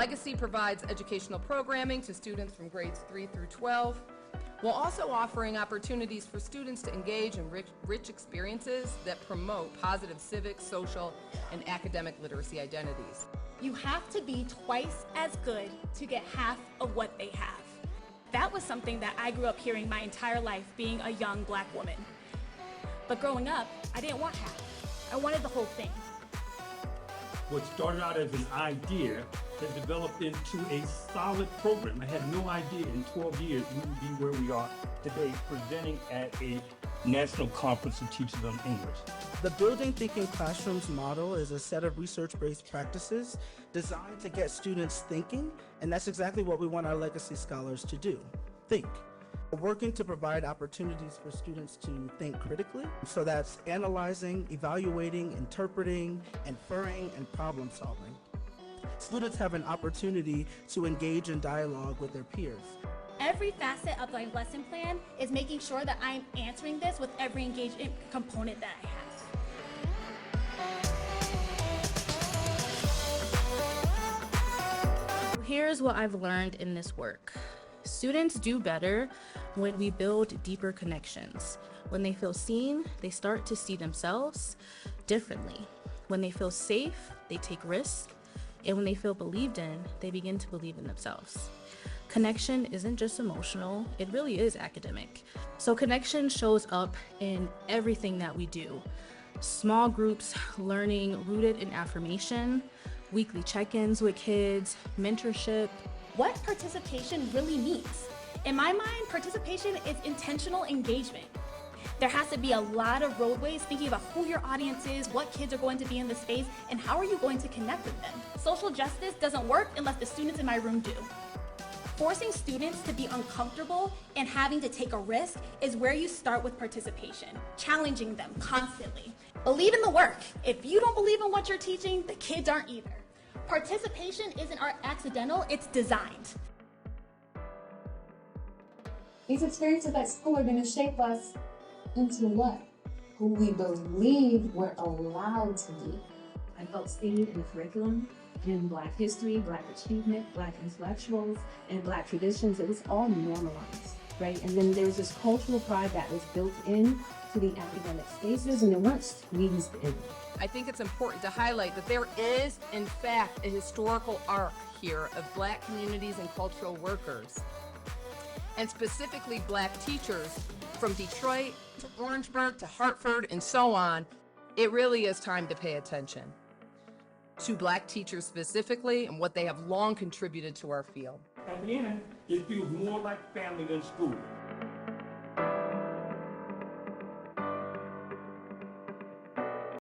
Legacy provides educational programming to students from grades 3 through 12, while also offering opportunities for students to engage in rich experiences that promote positive civic, social, and academic literacy identities. You have to be twice as good to get half of what they have. That was something that I grew up hearing my entire life, being a young Black woman. But growing up, I didn't want half. I wanted the whole thing. What started out as an idea has developed into a solid program. I had no idea in 12 years we would be where we are today, presenting at a national conference of teachers on English. The Building Thinking Classrooms model is a set of research-based practices designed to get students thinking, and that's exactly what we want our legacy scholars to do, think. We're working to provide opportunities for students to think critically, so that's analyzing, evaluating, interpreting, inferring, and problem solving. Students have an opportunity to engage in dialogue with their peers. Every facet of my lesson plan is making sure that I'm answering this with every engagement component that I have. Here's what I've learned in this work. Students do better when we build deeper connections. When they feel seen, they start to see themselves differently. When they feel safe, they take risks. And when they feel believed in, they begin to believe in themselves. Connection isn't just emotional, it really is academic. So connection shows up in everything that we do. Small groups, learning rooted in affirmation, weekly check-ins with kids, mentorship. What participation really means. In my mind, participation is intentional engagement. There has to be a lot of roadways thinking about who your audience is, what kids are going to be in the space, and how are you going to connect with them. Social justice doesn't work unless the students in my room do. Forcing students to be uncomfortable and having to take a risk is where you start with participation, challenging them constantly. Believe in the work. If you don't believe in what you're teaching, the kids aren't either. Participation isn't accidental, it's designed. These experiences at school are going to shape us into what? Who we believe we're allowed to be. I felt seen in the curriculum, in Black history, Black achievement, Black intellectuals, and Black traditions. It was all normalized, right? And then there was this cultural pride that was built in to the academic spaces, and it weren't squeezed in. I think it's important to highlight that there is, in fact, a historical arc here of Black communities and cultural workers, and specifically Black teachers from Detroit to Orangeburg to Hartford and so on. It really is time to pay attention to Black teachers specifically and what they have long contributed to our field. At the end, it feels more like family than school.